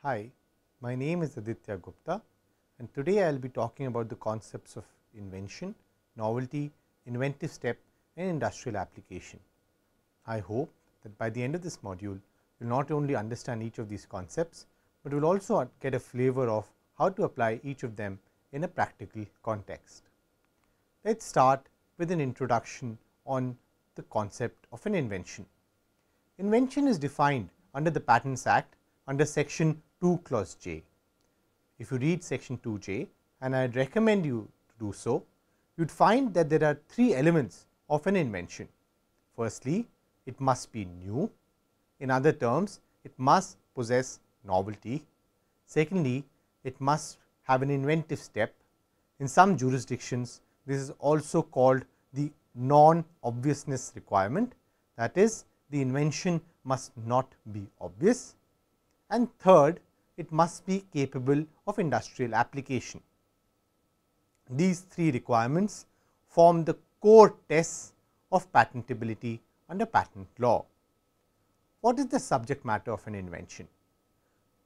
Hi, my name is Aditya Gupta and today I will be talking about the concepts of invention, novelty, inventive step and industrial application. I hope that by the end of this module, you will not only understand each of these concepts, but will also get a flavor of how to apply each of them in a practical context. Let us start with an introduction on the concept of an invention. Invention is defined under the Patents Act under section 2 clause J. If you read section 2J, and I would recommend you to do so, you would find that there are three elements of an invention. Firstly, it must be new. In other terms, it must possess novelty. Secondly, it must have an inventive step. In some jurisdictions, this is also called the non-obviousness requirement, that is, the invention must not be obvious. And third, it must be capable of industrial application. These three requirements form the core tests of patentability under patent law. What is the subject matter of an invention?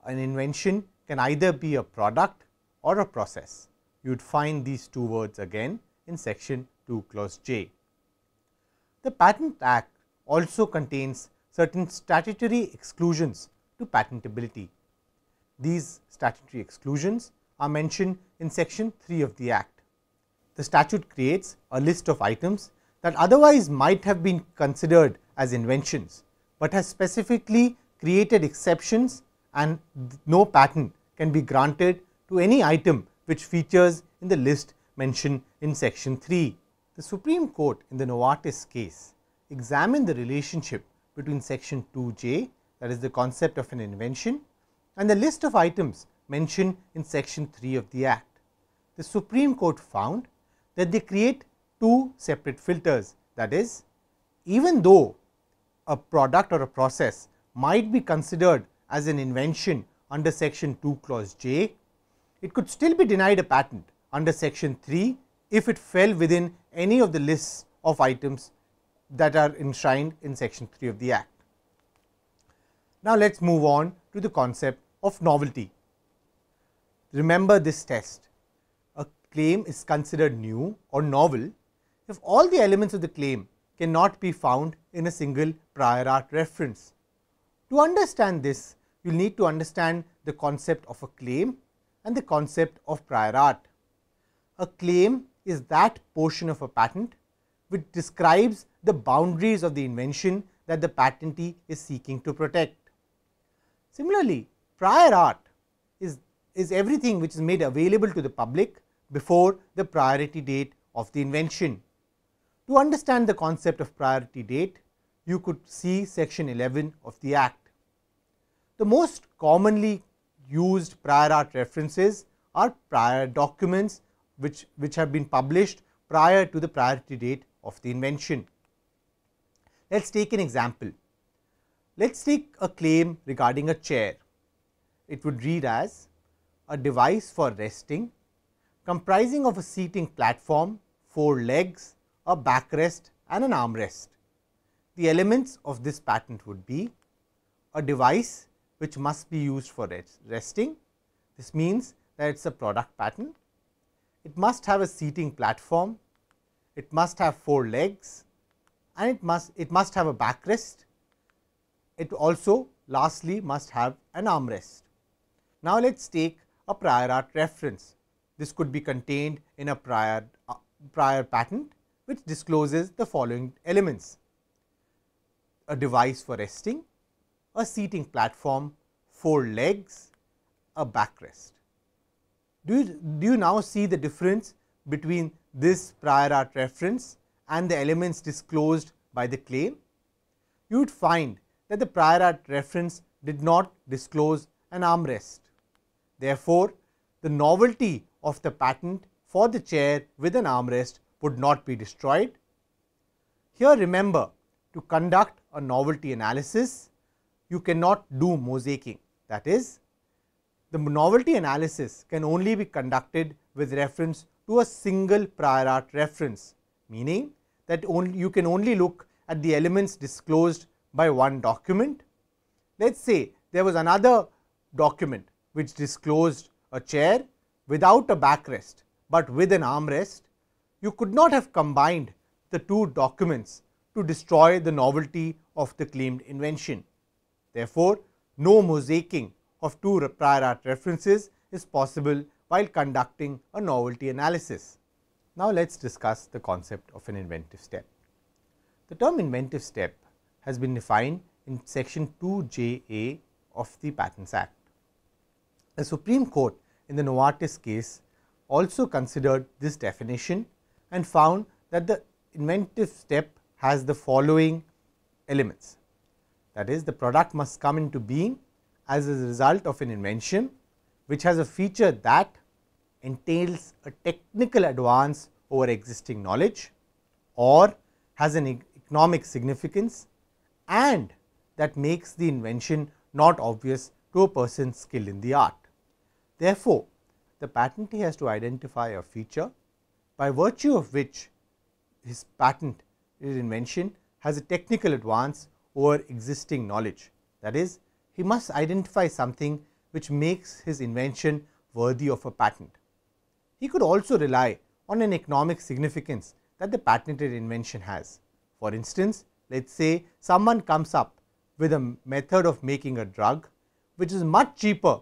An invention can either be a product or a process. You would find these two words again in section 2 clause J. The Patent Act also contains certain statutory exclusions to patentability. These statutory exclusions are mentioned in section 3 of the Act. The statute creates a list of items that otherwise might have been considered as inventions, but has specifically created exceptions, and no patent can be granted to any item which features in the list mentioned in section 3. The Supreme Court in the Novartis case examined the relationship between section 2J, that is the concept of an invention, and the list of items mentioned in section 3 of the Act. The Supreme Court found that they create two separate filters, that is, even though a product or a process might be considered as an invention under section 2 clause J, it could still be denied a patent under section 3 if it fell within any of the lists of items that are enshrined in section 3 of the Act. Now, let us move on to the concept of novelty. Remember this test. A claim is considered new or novel if all the elements of the claim cannot be found in a single prior art reference. To understand this, you will need to understand the concept of a claim and the concept of prior art. A claim is that portion of a patent which describes the boundaries of the invention that the patentee is seeking to protect. Similarly, prior art is everything which is made available to the public before the priority date of the invention. To understand the concept of priority date, you could see section 11 of the Act. The most commonly used prior art references are prior documents which have been published prior to the priority date of the invention. Let us take an example. Let us take a claim regarding a chair. It would read as a device for resting comprising of a seating platform, 4 legs, a backrest and an armrest. The elements of this patent would be a device which must be used for resting. This means that it is a product patent. It must have a seating platform, it must have 4 legs, and it must have a backrest. It also lastly must have an armrest. Now, let us take a prior art reference. This could be contained in a prior patent which discloses the following elements: a device for resting, a seating platform, 4 legs, a backrest. Do you now see the difference between this prior art reference and the elements disclosed by the claim? You would find that the prior art reference did not disclose an armrest. Therefore, the novelty of the patent for the chair with an armrest would not be destroyed. Here, remember, to conduct a novelty analysis, you cannot do mosaicing. That is, the novelty analysis can only be conducted with reference to a single prior art reference, meaning that you can only look at the elements disclosed by one document. Let us say there was another document which disclosed a chair without a backrest, but with an armrest, you could not have combined the two documents to destroy the novelty of the claimed invention. Therefore, no mosaicing of two prior art references is possible while conducting a novelty analysis. Now, let us discuss the concept of an inventive step. The term inventive step has been defined in section 2JA of the Patents Act. The Supreme Court in the Novartis case also considered this definition and found that the inventive step has the following elements. That is, the product must come into being as a result of an invention which has a feature that entails a technical advance over existing knowledge, or has an economic significance, and that makes the invention not obvious to a person skilled in the art. Therefore, the patentee has to identify a feature by virtue of which his patent, his invention has a technical advance over existing knowledge. That is, he must identify something which makes his invention worthy of a patent. He could also rely on an economic significance that the patented invention has. For instance, let us say someone comes up with a method of making a drug which is much cheaper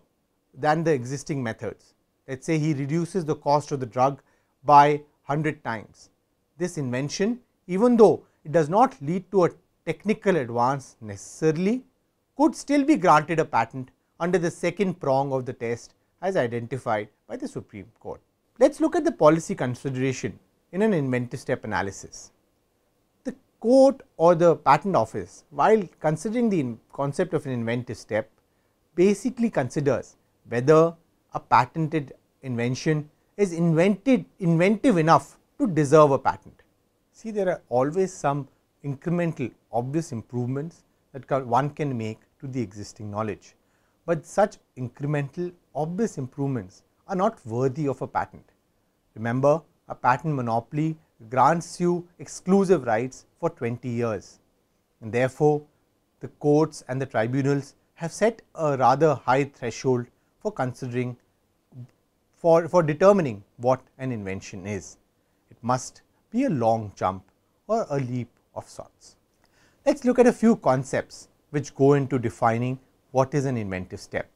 than the existing methods. Let us say he reduces the cost of the drug by 100 times. This invention, even though it does not lead to a technical advance necessarily, could still be granted a patent under the second prong of the test as identified by the Supreme Court. Let us look at the policy consideration in an inventive step analysis. The court or the patent office, while considering the concept of an inventive step, basically considers whether a patented invention is inventive enough to deserve a patent. See, there are always some incremental obvious improvements that one can make to the existing knowledge, but such incremental obvious improvements are not worthy of a patent. Remember, a patent monopoly grants you exclusive rights for 20 years, and therefore, the courts and the tribunals have set a rather high threshold for considering, for determining what an invention is. It must be a long jump or a leap of sorts. Let us look at a few concepts which go into defining what is an inventive step.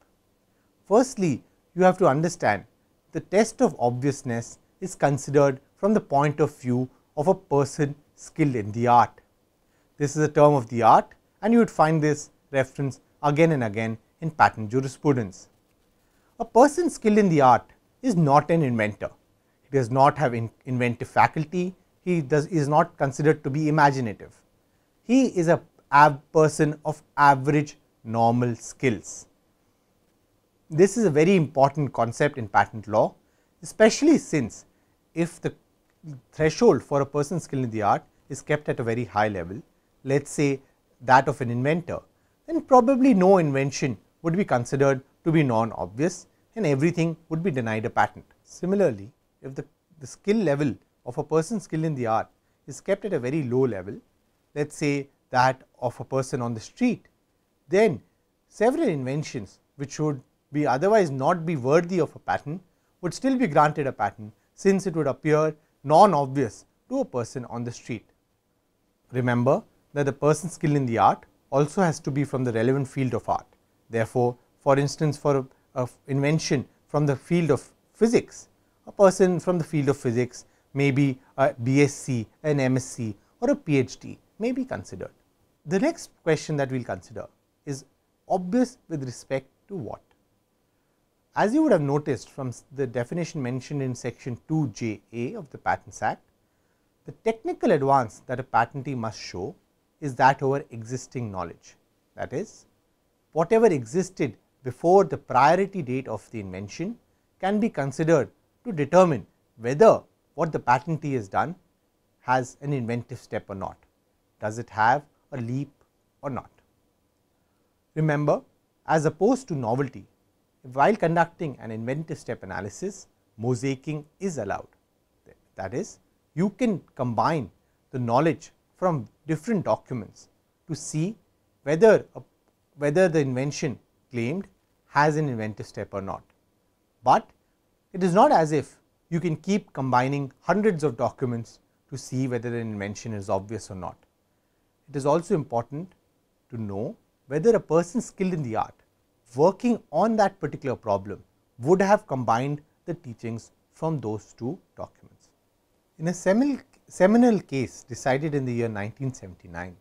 Firstly, you have to understand the test of obviousness is considered from the point of view of a person skilled in the art. This is a term of the art, and you would find this reference again and again in patent jurisprudence. A person skilled in the art is not an inventor. He does not have inventive faculty. He is not considered to be imaginative. He is a person of average normal skills. This is a very important concept in patent law, especially since if the threshold for a person skilled in the art is kept at a very high level, let us say that of an inventor, then probably no invention would be considered to be non-obvious and everything would be denied a patent. Similarly, if the skill level of a person skilled in the art is kept at a very low level, let us say that of a person on the street, then several inventions which would be otherwise not be worthy of a patent would still be granted a patent, since it would appear non-obvious to a person on the street. Remember that the person skilled in the art also has to be from the relevant field of art. Therefore, for instance, for a invention from the field of physics, a person from the field of physics may be a BSc, an MSc or a PhD may be considered. The next question that we will consider is obvious with respect to what? As you would have noticed from the definition mentioned in section 2JA of the Patents Act, the technical advance that a patentee must show is that over existing knowledge. That is, whatever existed before the priority date of the invention can be considered to determine whether what the patentee has done has an inventive step or not. Does it have a leap or not? Remember, as opposed to novelty, while conducting an inventive step analysis, mosaicing is allowed. That is, you can combine the knowledge from different documents to see whether the invention claimed has an inventive step or not. But it is not as if you can keep combining hundreds of documents to see whether an invention is obvious or not. It is also important to know whether a person skilled in the art working on that particular problem would have combined the teachings from those two documents. In a seminal case decided in the year 1979,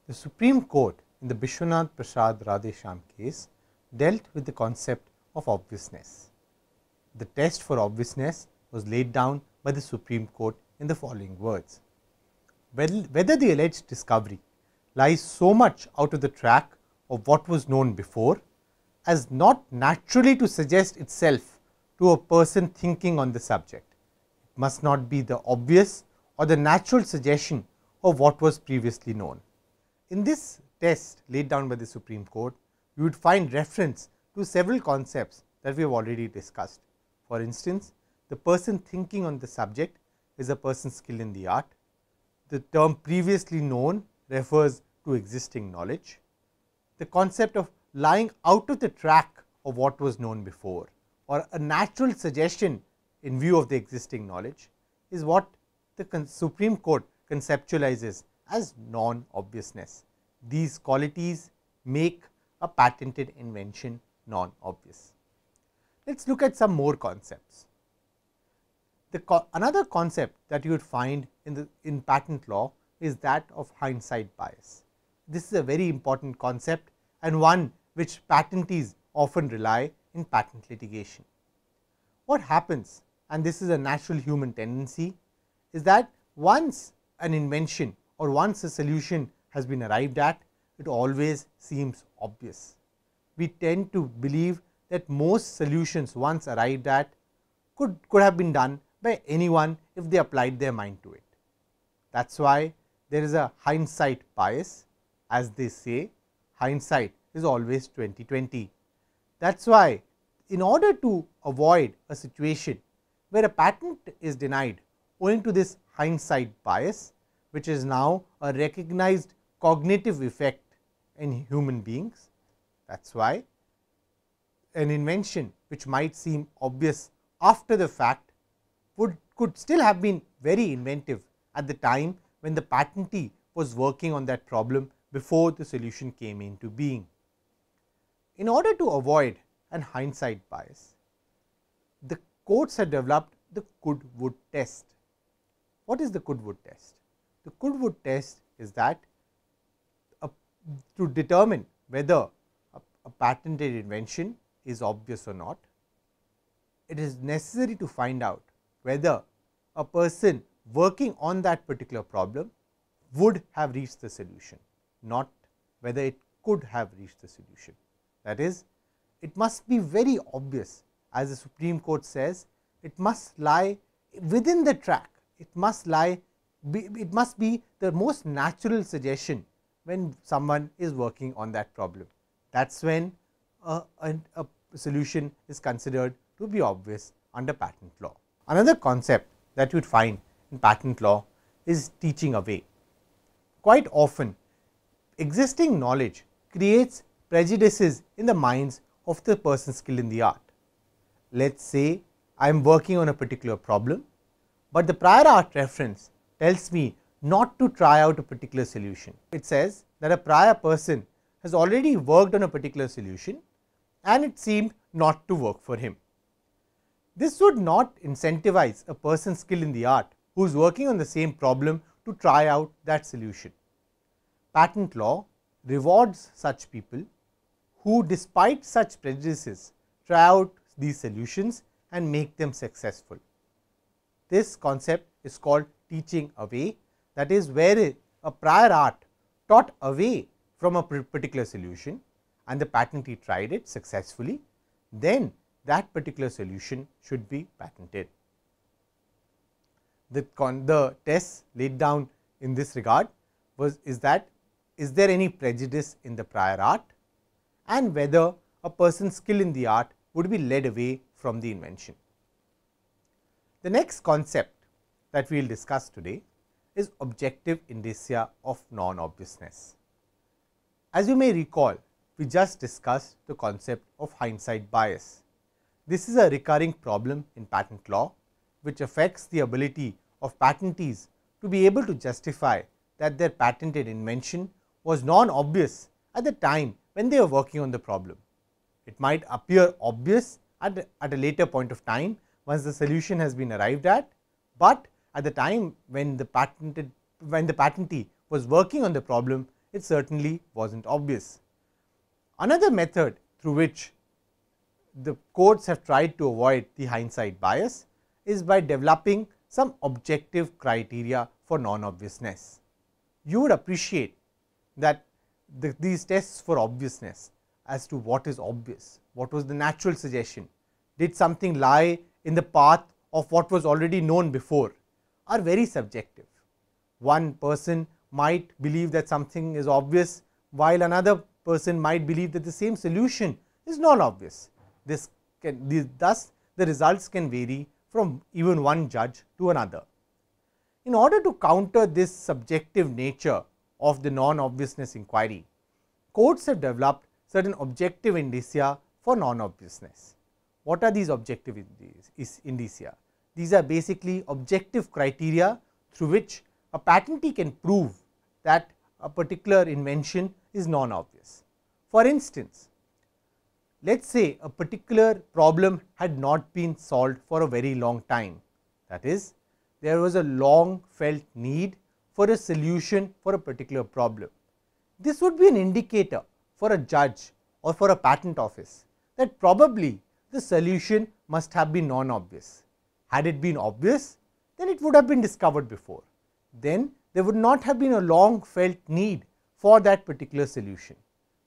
the Supreme Court in the Bishwanath Prasad Radheshyam case dealt with the concept of obviousness. The test for obviousness was laid down by the Supreme Court in the following words: whether the alleged discovery lies so much out of the track of what was known before as not naturally to suggest itself to a person thinking on the subject. It must not be the obvious or the natural suggestion of what was previously known. In this test laid down by the Supreme Court, you would find reference to several concepts that we have already discussed. For instance, the person thinking on the subject is a person skilled in the art. The term previously known refers to existing knowledge. The concept of lying out of the track of what was known before, or a natural suggestion in view of the existing knowledge, is what the Supreme Court conceptualizes as non-obviousness. These qualities make a patented invention non-obvious. Let us look at some more concepts. Another concept that you would find in patent law is that of hindsight bias. This is a very important concept and one which patentees often rely in patent litigation. What happens, and this is a natural human tendency, is that once an invention or once a solution has been arrived at, it always seems obvious. We tend to believe that most solutions once arrived at could have been done by anyone if they applied their mind to it. That is why there is a hindsight bias. As they say, hindsight is always 20/20. That is why in order to avoid a situation where a patent is denied owing to this hindsight bias, which is now a recognized cognitive effect in human beings, that is why an invention which might seem obvious after the fact could still have been very inventive at the time when the patentee was working on that problem before the solution came into being. In order to avoid an hindsight bias, the courts have developed the Goodwood test. What is the Goodwood test? The Goodwood test is that to determine whether a patented invention is obvious or not, it is necessary to find out whether a person working on that particular problem would have reached the solution, not whether it could have reached the solution. That is, it must be very obvious, as the Supreme Court says, it must lie within the track, it must be the most natural suggestion when someone is working on that problem. That is when a solution is considered to be obvious under patent law. Another concept that you would find in patent law is teaching away. Quite often, existing knowledge creates prejudices in the minds of the person skilled in the art. Let us say I am working on a particular problem, but the prior art reference tells me not to try out a particular solution. It says that a prior person has already worked on a particular solution and it seemed not to work for him. This would not incentivize a person skilled in the art who is working on the same problem to try out that solution. Patent law rewards such people who, despite such prejudices, try out these solutions and make them successful. This concept is called teaching away, that is, where a prior art taught away from a particular solution and the patentee tried it successfully, then that particular solution should be patented. The test laid down in this regard is there any prejudice in the prior art, and whether a person skilled in the art would be led away from the invention. The next concept that we will discuss today is objective indicia of non-obviousness. As you may recall, we just discussed the concept of hindsight bias. This is a recurring problem in patent law, which affects the ability of patentees to be able to justify that their patented invention was non-obvious at the time when they were working on the problem. It might appear obvious at a later point of time once the solution has been arrived at, but at the time when the patentee was working on the problem, it certainly was not obvious. Another method through which the courts have tried to avoid the hindsight bias is by developing some objective criteria for non-obviousness. You would appreciate that these tests for obviousness as to what is obvious, what was the natural suggestion, did something lie in the path of what was already known before, are very subjective. One person might believe that something is obvious, while another person might believe that the same solution is not obvious. Thus, the results can vary from even one judge to another. In order to counter this subjective nature of the non-obviousness inquiry, courts have developed certain objective indicia for non-obviousness. What are these objective indicia? These are basically objective criteria through which a patentee can prove that a particular invention is non-obvious. For instance, let us say a particular problem had not been solved for a very long time. That is, there was a long felt need for a solution for a particular problem. This would be an indicator for a judge or for a patent office that probably the solution must have been non-obvious. Had it been obvious, then it would have been discovered before. Then there would not have been a long felt need for that particular solution.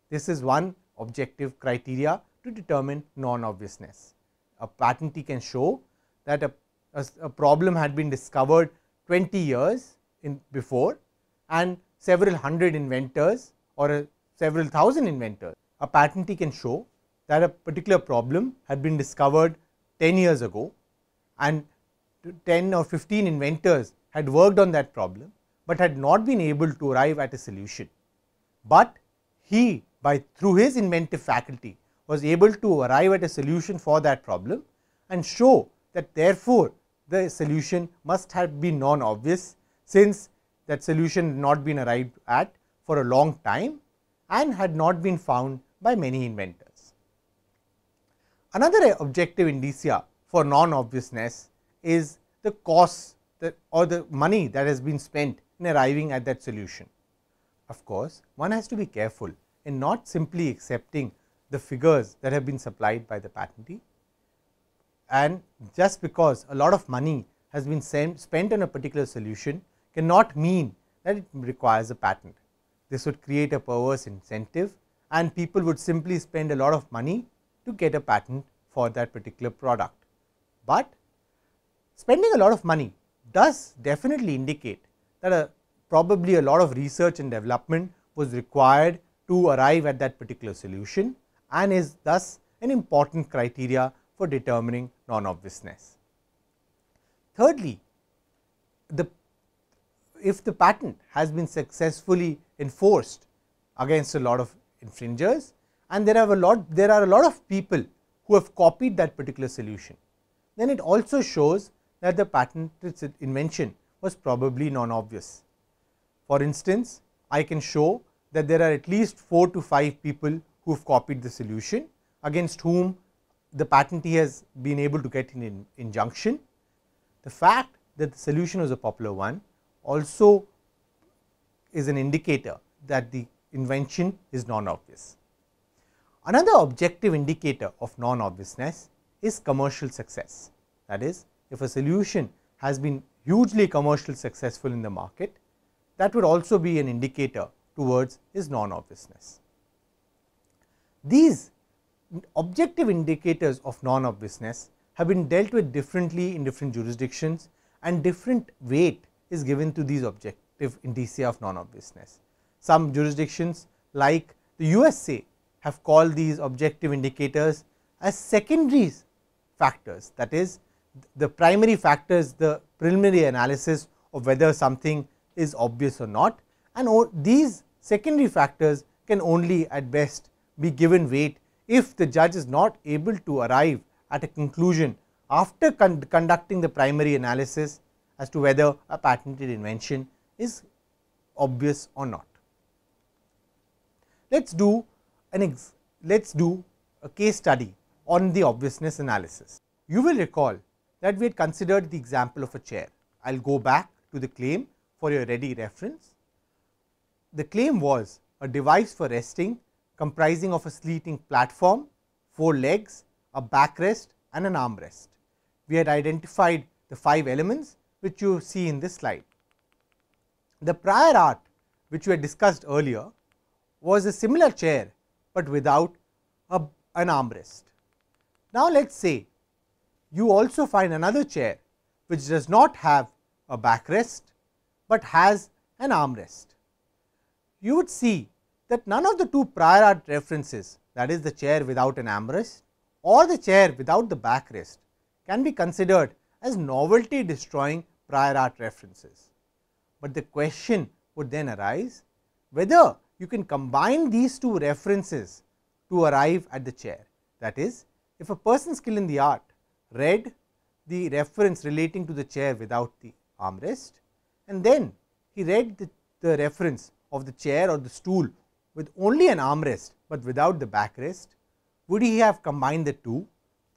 This is one objective criteria to determine non-obviousness. A patentee can show that a problem had been discovered 20 years before and several hundred inventors or several thousand inventors. A patentee can show that a particular problem had been discovered 10 years ago and 10 or 15 inventors had worked on that problem, but had not been able to arrive at a solution. But he, through his inventive faculty, was able to arrive at a solution for that problem and show that therefore, the solution must have been non-obvious, since that solution had not been arrived at for a long time and had not been found by many inventors. Another objective indicia for non-obviousness is the cost or the money that has been spent in arriving at that solution. Of course, one has to be careful in not simply accepting the figures that have been supplied by the patentee, and just because a lot of money has been spent on a particular solution cannot mean that it requires a patent. This would create a perverse incentive and people would simply spend a lot of money to get a patent for that particular product. But spending a lot of money does definitely indicate that probably a lot of research and development was required to arrive at that particular solution, and is thus an important criteria for determining non-obviousness. Thirdly, if the patent has been successfully enforced against a lot of infringers and there are a lot of people who have copied that particular solution, then it also shows that the patented invention was probably non-obvious. For instance, I can show that there are at least 4 to 5 people who have copied the solution against whom the patentee has been able to get an injunction. The fact that the solution was a popular one also is an indicator that the invention is non-obvious. Another objective indicator of non-obviousness is commercial success. That is, if a solution has been hugely commercially successful in the market, that would also be an indicator towards its non-obviousness. These objective indicators of non-obviousness have been dealt with differently in different jurisdictions, and different weight is given to these objective indicia of non-obviousness. Some jurisdictions like the USA have called these objective indicators as secondary factors, that is, the primary factor is the preliminary analysis of whether something is obvious or not, and these secondary factors can only at best be given weight if the judge is not able to arrive at a conclusion after conducting the primary analysis as to whether a patented invention is obvious or not. Let us do a case study on the obviousness analysis. You will recall that we had considered the example of a chair. I will go back to the claim for your ready reference. The claim was a device for resting comprising of a seating platform, 4 legs, a backrest and an armrest. We had identified the 5 elements which you see in this slide. The prior art which we had discussed earlier was a similar chair, but without an armrest. Now, let us say you also find another chair which does not have a backrest, but has an armrest. You would see that none of the 2 prior art references, that is the chair without an armrest or the chair without the backrest, can be considered as novelty destroying prior art references. But the question would then arise whether you can combine these 2 references to arrive at the chair. That is, if a person skilled in the art read the reference relating to the chair without the armrest, and then he read the reference of the chair or the stool with only an armrest, but without the backrest, would he have combined the 2?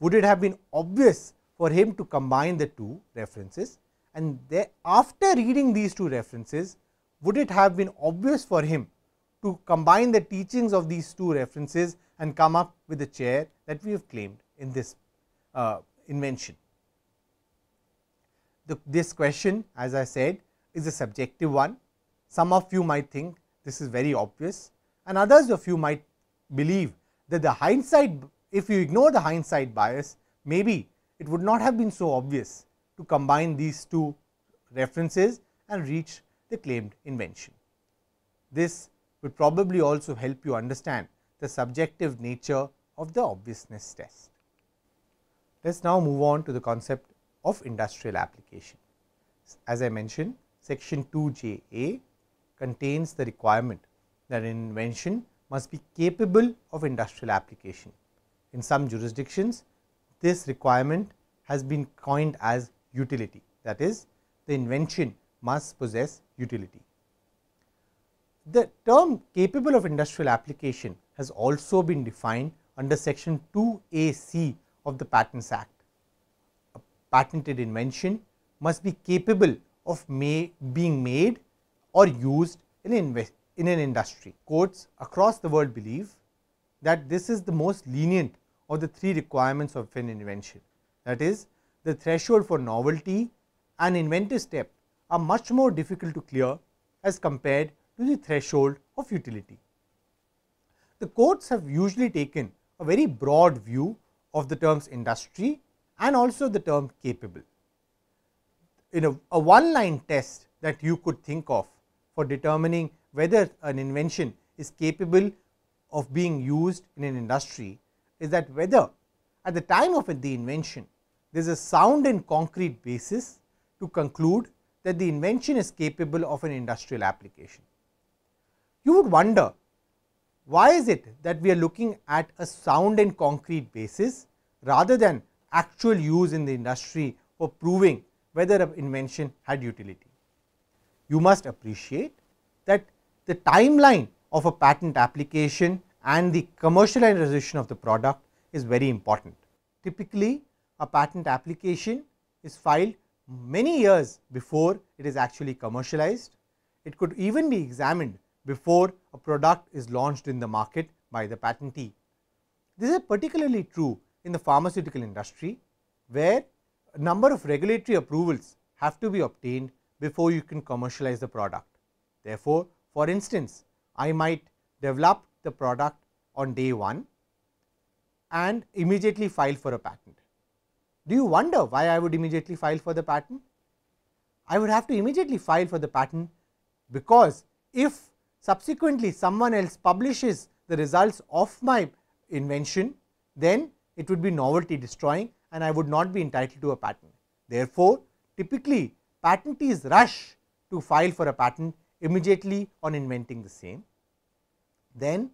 Would it have been obvious for him to combine the 2 references? And after reading these 2 references, would it have been obvious for him to combine the teachings of these 2 references and come up with the chair that we have claimed in this invention? This question, as I said, is a subjective one. Some of you might think this is very obvious, and others of you might believe that the hindsight, if you ignore the hindsight bias, maybe it would not have been so obvious to combine these 2 references and reach the claimed invention. This would probably also help you understand the subjective nature of the obviousness test. Let us now move on to the concept of industrial application. As I mentioned, section 2JA contains the requirement that an invention must be capable of industrial application. In some jurisdictions, this requirement has been coined as utility, that is, the invention must possess utility. The term capable of industrial application has also been defined under section 2AC of the Patents Act. A patented invention must be capable of being made or used in an industry. Courts across the world believe that this is the most lenient of the 3 requirements of an invention. That is, the threshold for novelty and inventive step are much more difficult to clear as compared to the threshold of utility. The courts have usually taken a very broad view of the terms industry and also the term capable. In a one-line test that you could think of for determining whether an invention is capable of being used in an industry is that whether at the time of the invention there is a sound and concrete basis to conclude that the invention is capable of an industrial application. You would wonder, why is it that we are looking at a sound and concrete basis rather than actual use in the industry for proving whether an invention had utility? You must appreciate that the timeline of a patent application and the commercialization of the product is very important. Typically, a patent application is filed many years before it is actually commercialized. It could even be examined before a product is launched in the market by the patentee. This is particularly true in the pharmaceutical industry, where a number of regulatory approvals have to be obtained before you can commercialize the product. Therefore, for instance, I might develop the product on day 1 and immediately file for a patent. Do you wonder why I would immediately file for the patent? I would have to immediately file for the patent because if subsequently someone else publishes the results of my invention, then it would be novelty destroying and I would not be entitled to a patent. Therefore, typically patentees rush to file for a patent immediately on inventing the same. Then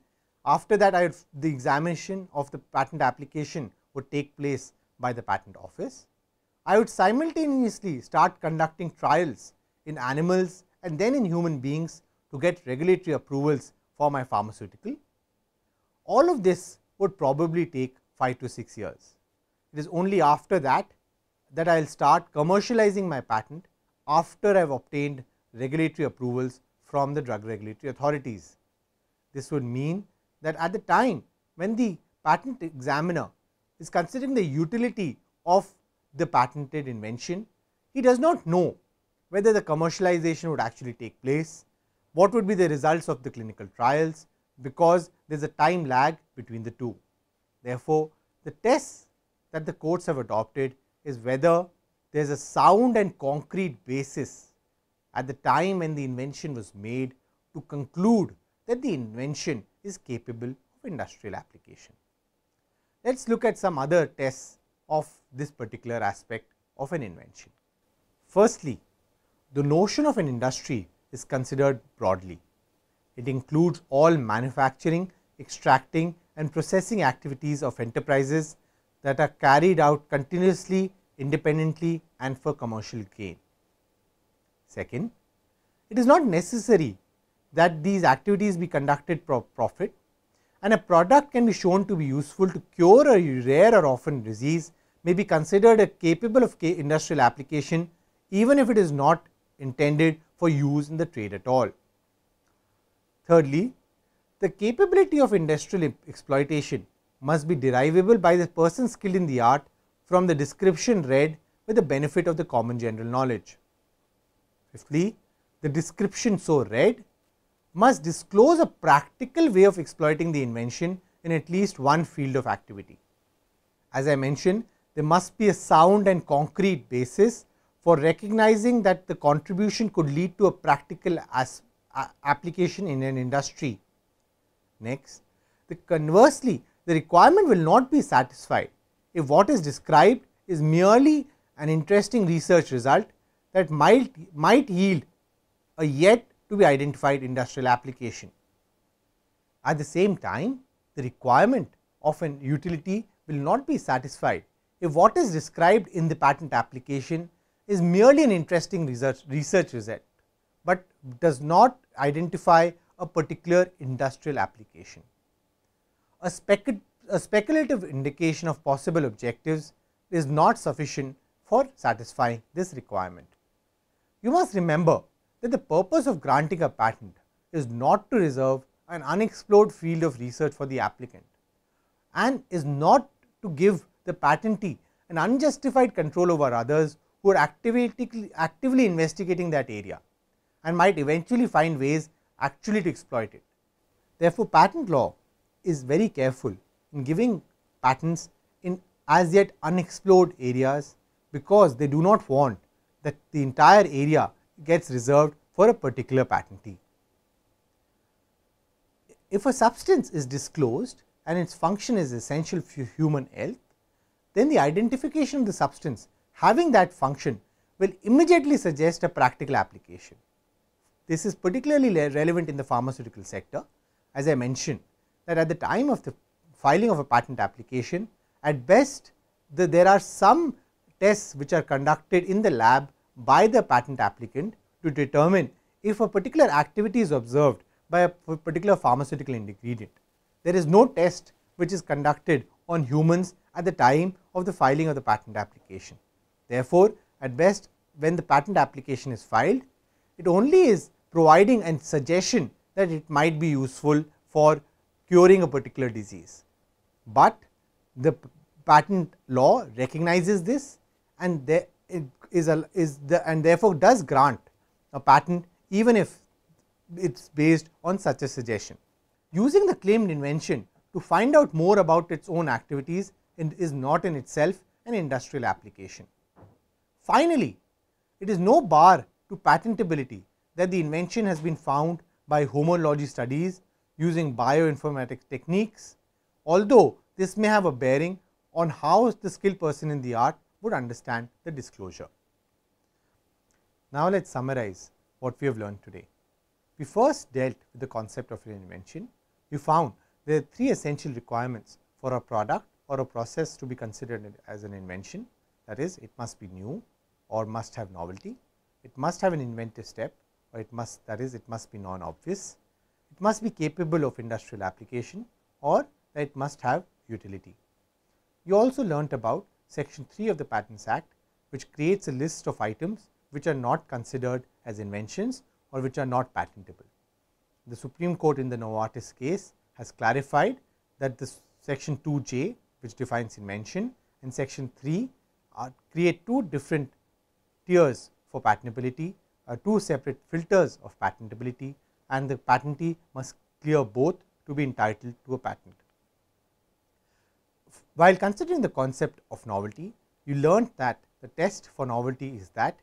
After that, the examination of the patent application would take place by the patent office. I would simultaneously start conducting trials in animals and then in human beings to get regulatory approvals for my pharmaceutical. All of this would probably take 5 to 6 years. It is only after that that I will start commercializing my patent after I have obtained regulatory approvals from the drug regulatory authorities. This would mean that at the time when the patent examiner is considering the utility of the patented invention, he does not know whether the commercialization would actually take place, what would be the results of the clinical trials, because there is a time lag between the two. Therefore, the tests that the courts have adopted is whether there is a sound and concrete basis at the time when the invention was made to conclude that the invention is capable of industrial application. Let us look at some other tests of this particular aspect of an invention. Firstly, the notion of an industry is considered broadly. It includes all manufacturing, extracting and processing activities of enterprises that are carried out continuously, independently and for commercial gain. Second, it is not necessary that these activities be conducted for profit, and a product can be shown to be useful to cure a rare or orphan disease may be considered a capable of industrial application even if it is not intended for use in the trade at all. Thirdly, the capability of industrial exploitation must be derivable by the person skilled in the art from the description read with the benefit of the common general knowledge. Fifthly, the description so read must disclose a practical way of exploiting the invention in at least one field of activity. As I mentioned, there must be a sound and concrete basis for recognizing that the contribution could lead to a practical application in an industry. Next, conversely, the requirement will not be satisfied if what is described is merely an interesting research result that might yield a yet to be identified industrial application. At the same time, the requirement of an utility will not be satisfied if what is described in the patent application is merely an interesting research result, but does not identify a particular industrial application. A speculative indication of possible objectives is not sufficient for satisfying this requirement. You must remember that the purpose of granting a patent is not to reserve an unexplored field of research for the applicant, and is not to give the patentee an unjustified control over others who are actively investigating that area and might eventually find ways actually to exploit it. Therefore, patent law is very careful in giving patents in as yet unexplored areas, because they do not want that the entire area gets reserved for a particular patentee. If a substance is disclosed and its function is essential for human health, then the identification of the substance having that function will immediately suggest a practical application. This is particularly relevant in the pharmaceutical sector, as I mentioned that at the time of the filing of a patent application, at best there are some tests which are conducted in the lab by the patent applicant to determine if a particular activity is observed by a particular pharmaceutical ingredient. There is no test which is conducted on humans at the time of the filing of the patent application. Therefore, at best when the patent application is filed, it only is providing a suggestion that it might be useful for curing a particular disease, but the patent law recognizes this and therefore does grant a patent even if it is based on such a suggestion. Using the claimed invention to find out more about its own activities is not in itself an industrial application. Finally, it is no bar to patentability that the invention has been found by homology studies using bioinformatics techniques, although this may have a bearing on how the skilled person in the art would understand the disclosure. Now, let us summarize what we have learned today. We first dealt with the concept of an invention. We found there are three essential requirements for a product or a process to be considered as an invention. That is, it must be new or must have novelty, it must have an inventive step, or it must be non-obvious, it must be capable of industrial application, or that it must have utility. You also learnt about section 3 of the Patents Act, which creates a list of items which are not considered as inventions or which are not patentable. The Supreme Court in the Novartis case has clarified that this section 2J, which defines invention, and section 3 create two different tiers for patentability, two separate filters of patentability, and the patentee must clear both to be entitled to a patent. While considering the concept of novelty, you learnt that the test for novelty is that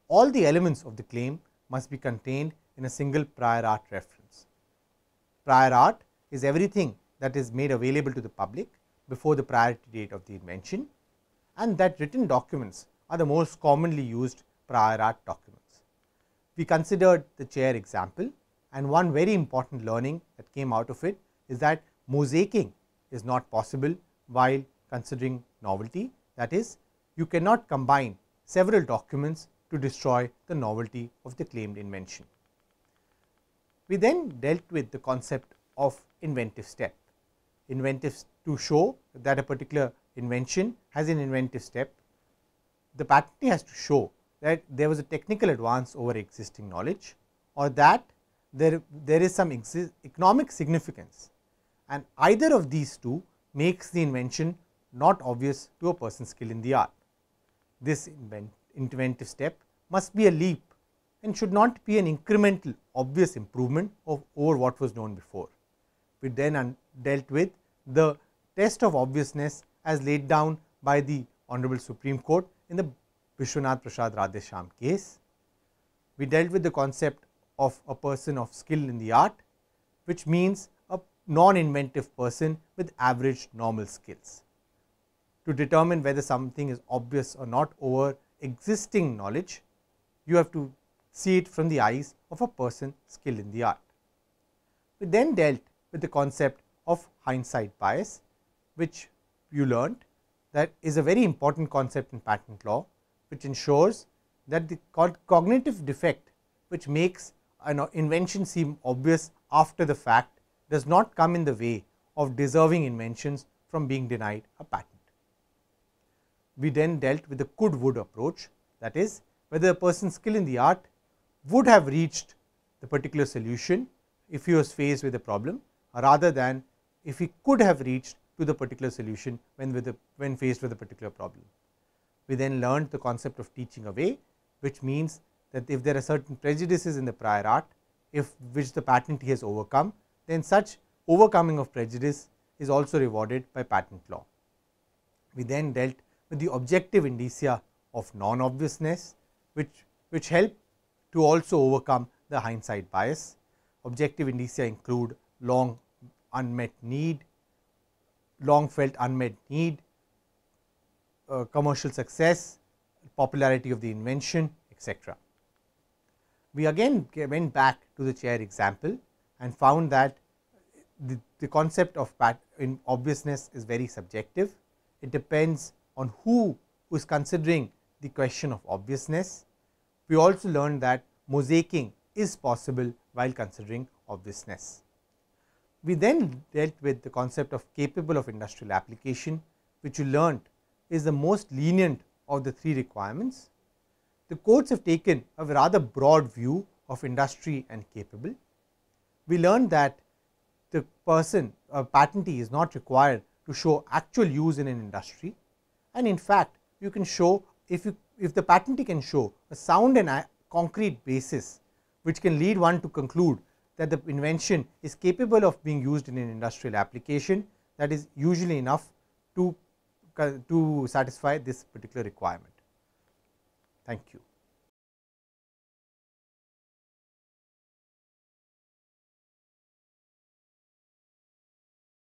all the elements of the claim must be contained in a single prior art reference. Prior art is everything that is made available to the public before the priority date of the invention, and that written documents are the most commonly used prior art documents. We considered the chair example, and one very important learning that came out of it is that mosaicing is not possible while considering novelty. That is, you cannot combine several documents to destroy the novelty of the claimed invention. We then dealt with the concept of inventive step. To show that a particular invention has an inventive step, the patentee has to show that there was a technical advance over existing knowledge, or that there is some economic significance, and either of these two makes the invention not obvious to a person skilled in the art. This inventive step must be a leap and should not be an incremental obvious improvement over what was known before. We then dealt with the test of obviousness as laid down by the Honorable Supreme Court in the Vishwanath Prasad Radheshyam case. We dealt with the concept of a person of skill in the art, which means a non-inventive person with average normal skills. To determine whether something is obvious or not over existing knowledge, you have to see it from the eyes of a person skilled in the art. We then dealt with the concept of hindsight bias, which you learnt that is a very important concept in patent law, which ensures that the cognitive defect which makes an invention seem obvious after the fact does not come in the way of deserving inventions from being denied a patent. We then dealt with the could-would approach, that is, whether a person skilled in the art would have reached the particular solution if he was faced with a problem, rather than if he could have reached to the particular solution when faced with a particular problem. We then learned the concept of teaching away, which means that if there are certain prejudices in the prior art which the patentee has overcome, then such overcoming of prejudice is also rewarded by patent law. We then dealt with the objective indicia of non-obviousness, which help to also overcome the hindsight bias. Objective indicia include long felt unmet need, commercial success, popularity of the invention, etc. We again went back to the chair example and found that the concept of obviousness is very subjective. It depends on who is considering the question of obviousness. We also learned that mosaicing is possible while considering obviousness. We then dealt with the concept of capable of industrial application, which you learnt is the most lenient of the three requirements. The courts have taken a rather broad view of industry and capable. We learned that the person, a patentee, is not required to show actual use in an industry, and in fact you can show, if the patentee can show a sound and concrete basis which can lead one to conclude that the invention is capable of being used in an industrial application, that is usually enough to satisfy this particular requirement. Thank you.